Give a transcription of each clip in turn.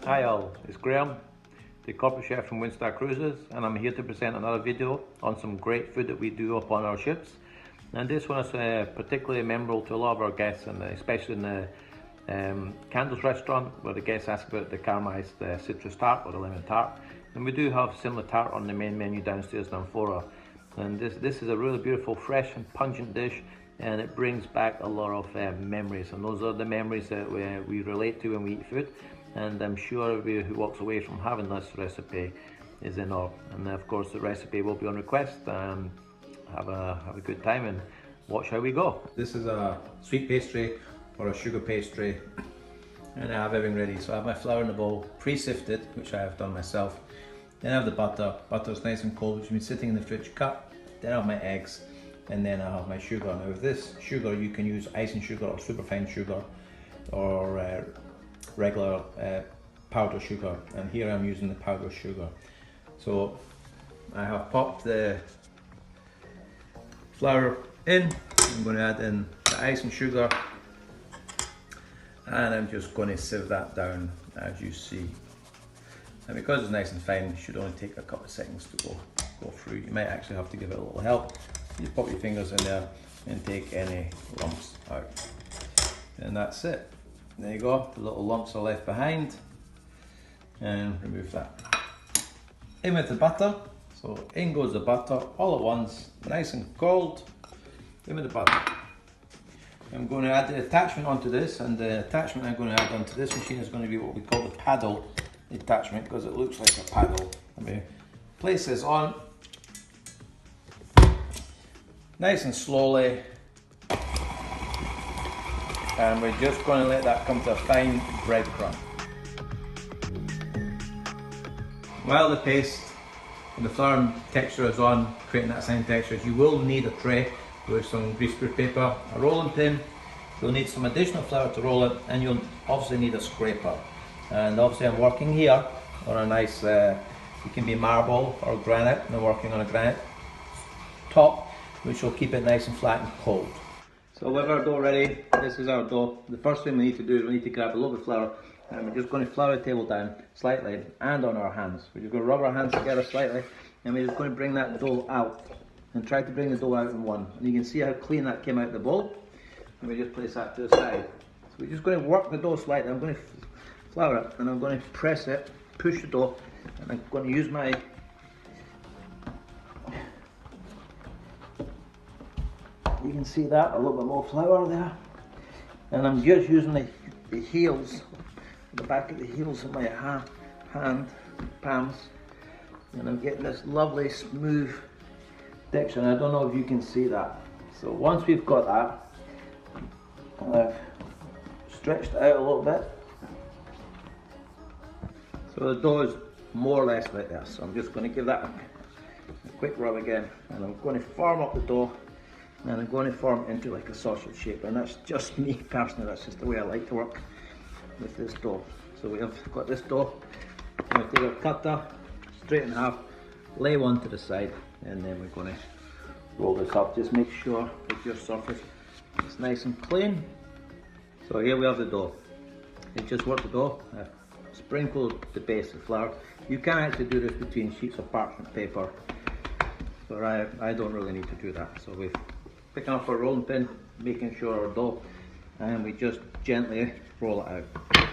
Hi all, it's Graeme, the corporate chef from Windstar Cruises, and I'm here to present another video on some great food that we do up on our ships. And this one is particularly memorable to a lot of our guests, and especially in the Candles restaurant, where the guests ask about the caramelised citrus tart or the lemon tart. And we do have similar tart on the main menu downstairs in Amphora. And this is a really beautiful, fresh and pungent dish, and it brings back a lot of memories, and those are the memories that we relate to when we eat food. And I'm sure everybody who walks away from having this recipe is in awe. And of course the recipe will be on request. Have a good time and watch how we go. This is a sweet pastry or a sugar pastry, and I have everything ready. So I have my flour in the bowl, pre-sifted, which I have done myself. Then I have the butter. Butter's nice and cold, which has been sitting in the fridge cut. Then I have my eggs, and then I have my sugar. Now with this sugar you can use icing sugar or superfine sugar or regular powder sugar, and here I'm using the powder sugar. So I have popped the flour in. I'm going to add in the icing sugar, and I'm just going to sieve that down as you see. And because it's nice and fine, it should only take a couple of seconds to go through. You might actually have to give it a little help. You pop your fingers in there and take any lumps out, and that's it. There you go, the little lumps are left behind, and remove that. In with the butter, so in goes the butter all at once, nice and cold. In with the butter. I'm going to add the attachment onto this, and the attachment I'm going to add onto this machine is going to be what we call the paddle attachment, because it looks like a paddle. Let me place this on, nice and slowly. And we're just going to let that come to a fine breadcrumb. While the paste and the flour texture is on, creating that same texture, you will need a tray with some greaseproof paper, a rolling pin. You'll need some additional flour to roll it, and you'll obviously need a scraper. And obviously I'm working here on a nice, it can be marble or granite, and I'm working on a granite top, which will keep it nice and flat and cold. So with our dough ready, this is our dough. The first thing we need to do is we need to grab a little bit of flour, and we're just going to flour the table down slightly and on our hands. We're just going to rub our hands together slightly, and we're just going to bring that dough out and try to bring the dough out in one. And you can see how clean that came out of the bowl. And we just place that to the side. So we're just going to work the dough slightly. I'm going to flour it, and I'm going to press it, push the dough, and I'm going to use my you can see that, a little bit more flour there. And I'm just using the heels, the back of the heels of my hand, palms, and I'm getting this lovely smooth texture, and I don't know if you can see that. So once we've got that, I've stretched it out a little bit. So the dough is more or less like this. So I'm just going to give that a quick rub again, and I'm going to form up the dough. And I'm going to form it into like a sausage shape, and that's just me personally, that's just the way I like to work with this dough. So we have got this dough, I'm going to take our cutter, straight in half, lay one to the side, and then we're going to roll this up. Just make sure that your surface is nice and clean. So here we have the dough. You just work the dough, sprinkle the base with flour. You can actually do this between sheets of parchment paper, but I don't really need to do that. So we've picking up our rolling pin, making sure our dough, and we just gently roll it out.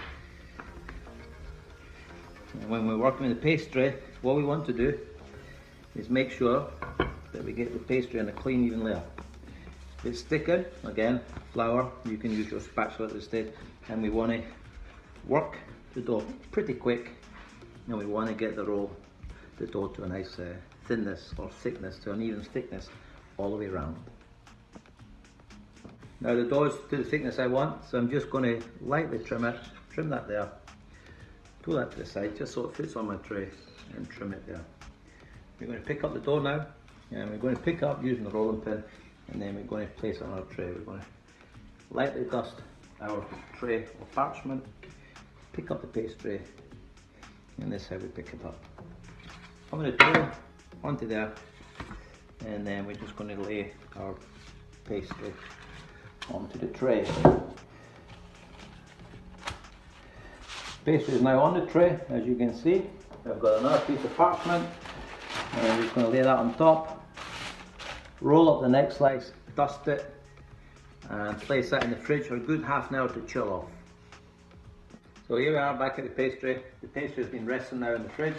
And when we're working with the pastry, what we want to do is make sure that we get the pastry in a clean, even layer. If it's sticking, again, flour, you can use your spatula at this stage, and we want to work the dough pretty quick, and we want to get the dough to a nice thinness or thickness, to an even thickness all the way around. Now the dough is to the thickness I want, so I'm just going to lightly trim it, trim that there, pull that to the side just so it fits on my tray, and trim it there. We're going to pick up the dough now, and we're going to pick up using the rolling pin, and then we're going to place it on our tray. We're going to lightly dust our tray of parchment, pick up the pastry, and this is how we pick it up. I'm going to dough onto there, and then we're just going to lay our pastry onto the tray. Pastry is now on the tray, as you can see. I've got another piece of parchment, and I'm just going to lay that on top. Roll up the next slice, dust it, and place that in the fridge for a good half an hour to chill off. So here we are back at the pastry. The pastry has been resting now in the fridge,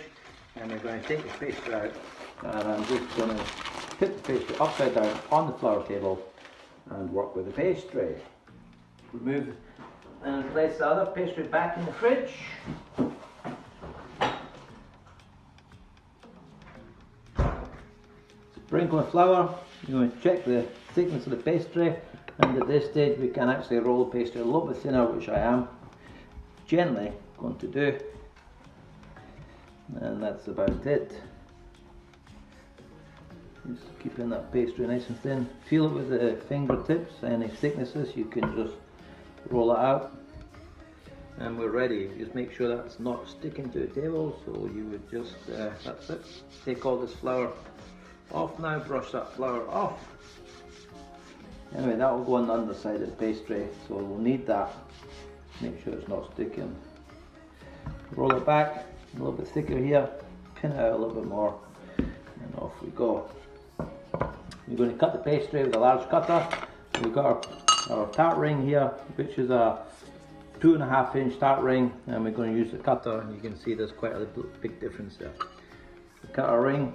and we're going to take the pastry out, and I'm just going to tip the pastry upside down on the flour table and work with the pastry. Remove and place the other pastry back in the fridge. Sprinkle of flour. You're going to check the thickness of the pastry, and at this stage we can actually roll the pastry a little bit thinner, which I am gently going to do, and that's about it. Just keeping that pastry nice and thin. Feel it with the fingertips. Any thicknesses you can just roll it out, and we're ready. Just make sure that's not sticking to the table, so you would just that's it. Take all this flour off now, brush that flour off. Anyway, that will go on the underside of the pastry, so we'll need that. Make sure it's not sticking. Roll it back, a little bit thicker here, pin it out a little bit more, and off we go. We're going to cut the pastry with a large cutter. We've got our tart ring here, which is a 2.5 inch tart ring, and we're going to use the cutter, and you can see there's quite a big difference there. We cut our ring,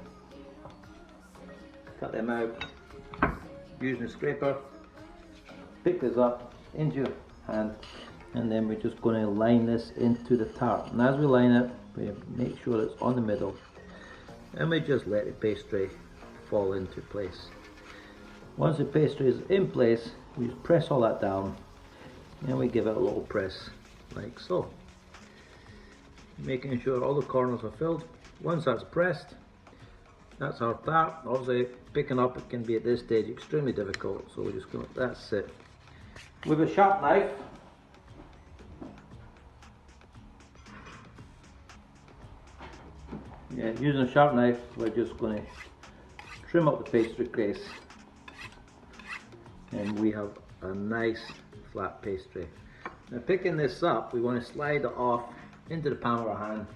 cut them out using a scraper, pick this up into your hand, and then we're just going to line this into the tart. And as we line it, we make sure it's on the middle, and we just let the pastry fall into place. Once the pastry is in place, we just press all that down, and we give it a little press like so, making sure all the corners are filled. Once that's pressed, that's our tart. Obviously picking up it can be at this stage extremely difficult, so we're just going to, that's it. With a sharp knife, using a sharp knife, we're just going to trim up the pastry crust, and we have a nice flat pastry. Now picking this up, we want to slide it off into the palm of our hand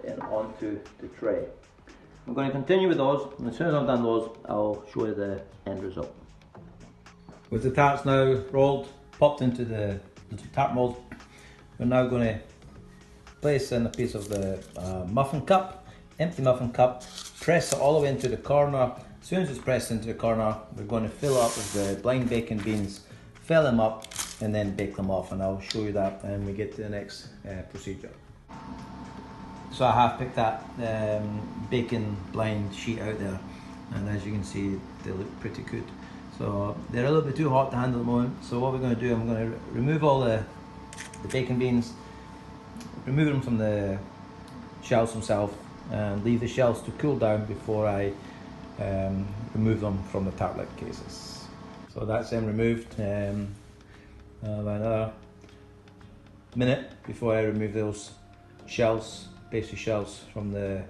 and onto the tray. I'm going to continue with those, and as soon as I've done those, I'll show you the end result. With the tarts now rolled, popped into the tart mold, we're now going to place in a piece of the muffin cup, empty muffin cup, press it all the way into the corner. As soon as it's pressed into the corner, we're going to fill up with the blind bacon beans, fill them up, and then bake them off, and I'll show you that when we get to the next procedure. So I have picked that bacon blind sheet out there, and as you can see, they look pretty good. So they're a little bit too hot to handle at the moment, so what we're going to do, I'm going to remove all the bacon beans, remove them from the shells themselves, and leave the shells to cool down before I remove them from the tartlet cases. So that's then removed. Another minute before I remove those shells, pastry shells, from the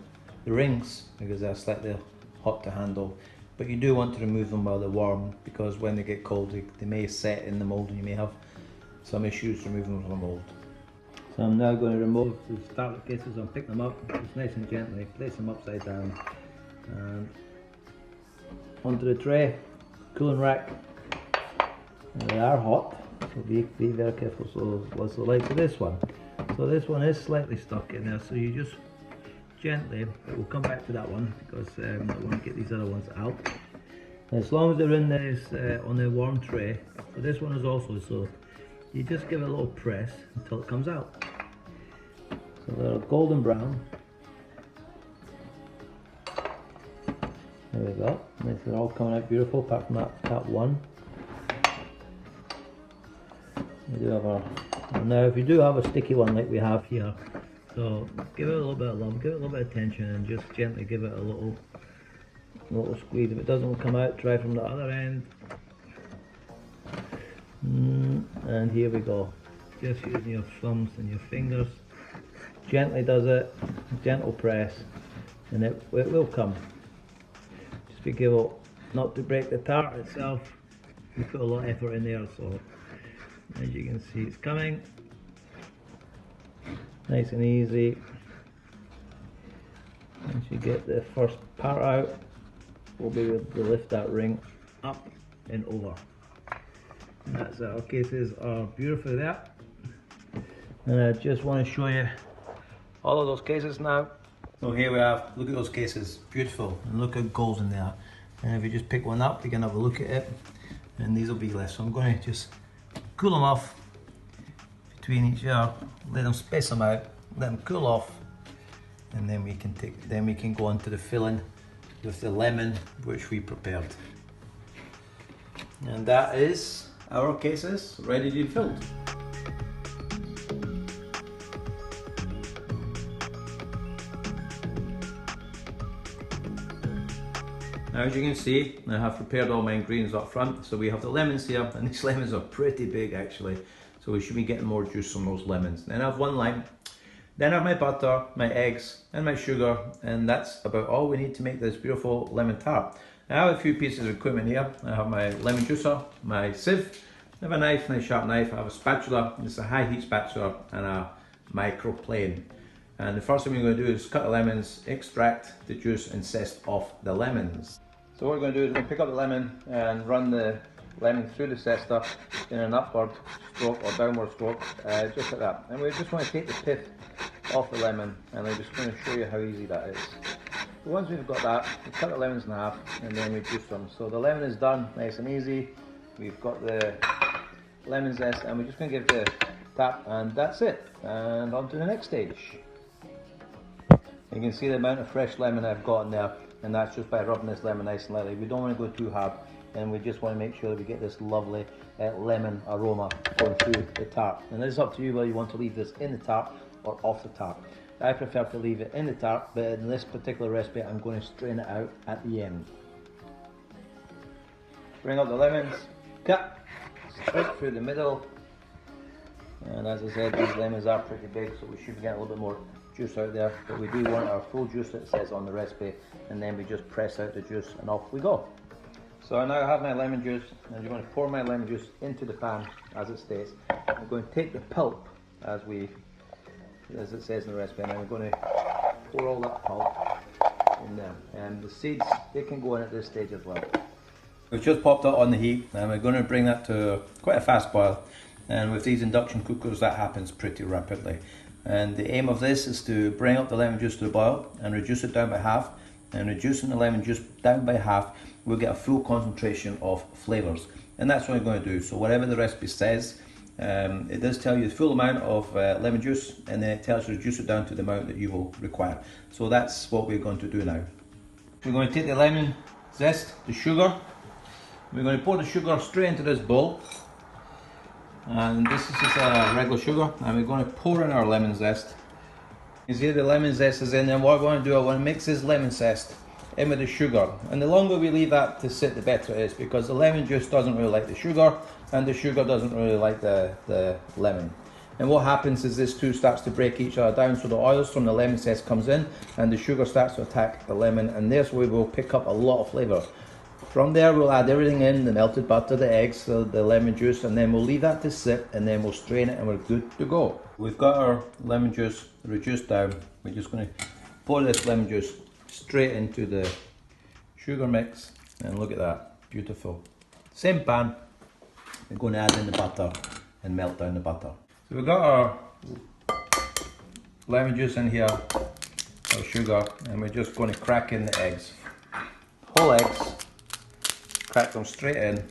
rings, because they're slightly hot to handle. But you do want to remove them while they're warm, because when they get cold they may set in the mold and you may have some issues removing them from the mold. So I'm now going to remove the tartlet cases and pick them up just nice and gently, place them upside down and onto the tray, cooling rack. And they are hot, so be very careful. So what's the like for this one? So this one is slightly stuck in there, so you just gently, but we'll come back to that one because I want to get these other ones out. And as long as they're in this on the warm tray, so this one is also, so you just give it a little press until it comes out. So they're golden brown. There we go. They're all coming out beautiful, apart from that one. We do have our, now if you do have a sticky one like we have here, so give it a little bit of love, give it a little bit of tension, and just gently give it a little squeeze. If it doesn't come out, try from the other end. And here we go. Just using your thumbs and your fingers, gently does it, gentle press, and it will come. Just be careful not to break the tart itself. We put a lot of effort in there, so as you can see it's coming. Nice and easy. Once you get the first part out, we'll be able to lift that ring up and over. And that's it. Our cases are beautifully there. And I just want to show you all of those cases now. So here we have, look at those cases, beautiful, and look at golden there. And if you just pick one up, you can have a look at it, and these will be left. So I'm going to just cool them off between each other, let them space them out, let them cool off, and then we can go on to the filling with the lemon which we prepared. And that is our cases ready to be filled. Now, as you can see, I have prepared all my ingredients up front. So we have the lemons here, and these lemons are pretty big actually. So we should be getting more juice from those lemons. Then I have one lime. Then I have my butter, my eggs, and my sugar, and that's about all we need to make this beautiful lemon tart. I have a few pieces of equipment here. I have my lemon juicer, my sieve, I have a knife, nice sharp knife, I have a spatula, it's a high heat spatula, and a microplane. And the first thing we're going to do is cut the lemons, extract the juice and zest off the lemons. So what we're going to do is we're going to pick up the lemon and run the lemon through the zester in an upward stroke or downward stroke, just like that. And we just want to take the pith off the lemon, and I'm just going to show you how easy that is. So once we've got that, we cut the lemons in half and then we juice them. So the lemon is done, nice and easy. We've got the lemon zest, and we're just going to give the tap, and that's it. And on to the next stage. You can see the amount of fresh lemon I've got in there, and that's just by rubbing this lemon nice and lightly. We don't want to go too hard, and we just want to make sure that we get this lovely lemon aroma going through the tart. And it's up to you whether you want to leave this in the tart or off the tart. I prefer to leave it in the tart, but in this particular recipe I'm going to strain it out at the end. Bring up the lemons, cut straight through the middle, and as I said, these lemons are pretty big, so we should be getting a little bit more juice out there, but we do want our full juice that it says on the recipe, and then we just press out the juice and off we go. So I now have my lemon juice, and I'm going to pour my lemon juice into the pan as it states. I'm going to take the pulp as it says in the recipe, and I'm going to pour all that pulp in there. And the seeds, they can go in at this stage as well. We've just popped it on the heat, and we're going to bring that to quite a fast boil. And with these induction cookers, that happens pretty rapidly. And the aim of this is to bring up the lemon juice to the boil and reduce it down by half. And reducing the lemon juice down by half, we'll get a full concentration of flavours. And that's what I'm going to do. So whatever the recipe says, it does tell you the full amount of lemon juice, and then it tells you to reduce it down to the amount that you will require. So that's what we're going to do now. We're going to take the lemon zest, the sugar. We're going to pour the sugar straight into this bowl. And this is just a regular sugar, and we're going to pour in our lemon zest. You see the lemon zest is in there. What I want to do, I want to mix this lemon zest in with the sugar, and the longer we leave that to sit, the better it is, because the lemon juice doesn't really like the sugar, and the sugar doesn't really like the lemon. And what happens is this two starts to break each other down, so the oils from the lemon zest comes in and the sugar starts to attack the lemon, and this way we'll pick up a lot of flavour. From there we'll add everything in, the melted butter, the eggs, the lemon juice, and then we'll leave that to sit, and then we'll strain it and we're good to go. We've got our lemon juice reduced down. We're just going to pour this lemon juice straight into the sugar mix, and look at that, beautiful. Same pan, we're going to add in the butter and melt down the butter. So we've got our lemon juice in here, our sugar, and we're just going to crack in the eggs. Whole eggs. Crack them straight in.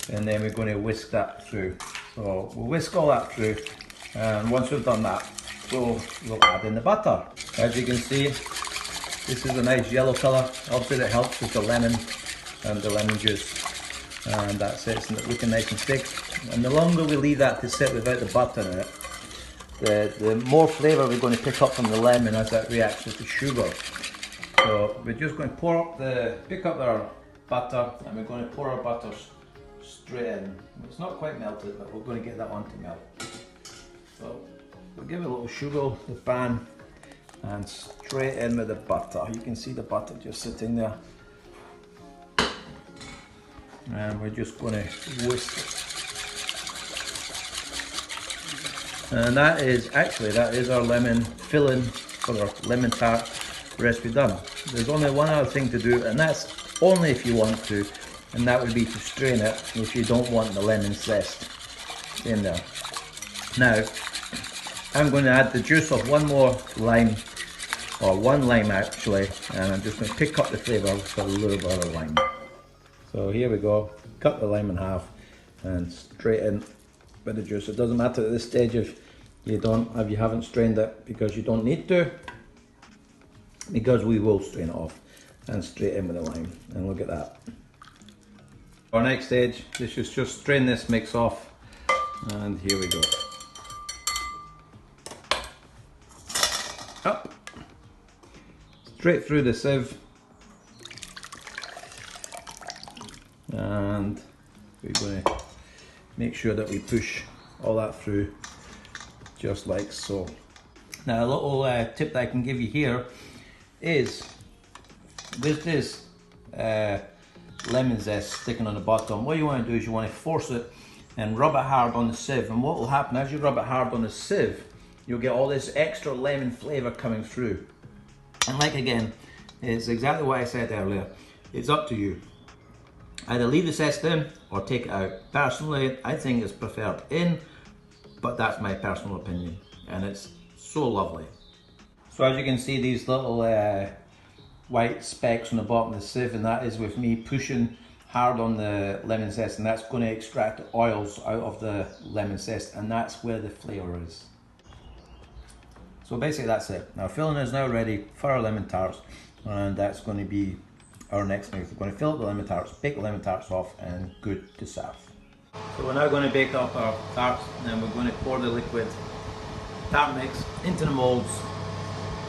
And then we're going to whisk that through. So we'll whisk all that through, and once we've done that, we'll add in the butter. As you can see, this is a nice yellow colour. Obviously that helps with the lemon and the lemon juice. And that's it, it's looking nice and thick. And the longer we leave that to sit without the butter in it, the more flavour we're going to pick up from the lemon as that reacts with the sugar. So we're just going to pick up our butter, and we're going to pour our butter straight in. It's not quite melted, but we're going to get that on to melt. So we'll give it a little sugar to the pan and straight in with the butter. You can see the butter just sitting there. and we're just going to whisk it. And that is our lemon filling for our lemon tart recipe done. There's only one other thing to do, and that's only if you want to, and that would be to strain it if you don't want the lemon zest in there. Now, I'm going to add the juice of one more lime, or one lime actually, and I'm just going to pick up the flavour with a little bit of lime. So here we go, cut the lime in half and straight in with the juice. It doesn't matter at this stage if you haven't strained it, because you don't need to, because we will strain it off, and straight in with the lime, and look at that. Our next stage, this is just strain this mix off, and here we go. Up, straight through the sieve, and we're going to make sure that we push all that through just like so. Now a little tip that I can give you here is, with this lemon zest sticking on the bottom, what you want to do is you want to force it and rub it hard on the sieve, and what will happen as you rub it hard on the sieve, you'll get all this extra lemon flavour coming through. And like again, it's exactly what I said earlier, it's up to you. Either leave the zest in or take it out. Personally, I think it's preferred in, but that's my personal opinion, and it's so lovely. So as you can see, these little white specks on the bottom of the sieve, and that is with me pushing hard on the lemon zest, and that's going to extract the oils out of the lemon zest, and that's where the flavour is. So basically that's it. Now filling is now ready for our lemon tarts, and that's going to be our next move. We're going to fill up the lemon tarts, bake the lemon tarts off, and good to serve. So we're now going to bake up our tarts, and we're going to pour the liquid tart mix into the molds,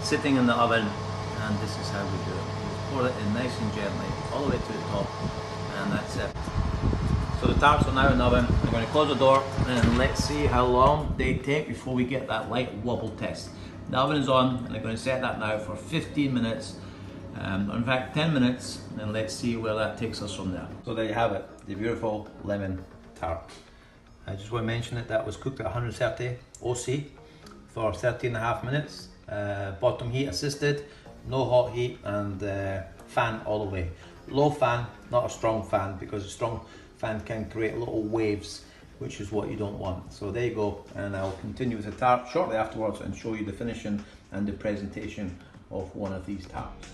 sitting in the oven, and this is how we do it. Just pour it in nice and gently, all the way to the top, and that's it. So the tarts are now in the oven. I'm going to close the door, and let's see how long they take before we get that light wobble test. The oven is on, and I'm going to set that now for 15 minutes. In fact 10 minutes, and let's see where that takes us from there. So there you have it, the beautiful lemon tart. I just want to mention that was cooked at 130 OC for 13.5 minutes, bottom heat assisted, no hot heat, and fan all the way. Low fan, not a strong fan, because a strong fan can create little waves, which is what you don't want. So there you go, and I'll continue with the tart shortly afterwards and show you the finishing and the presentation of one of these tarts.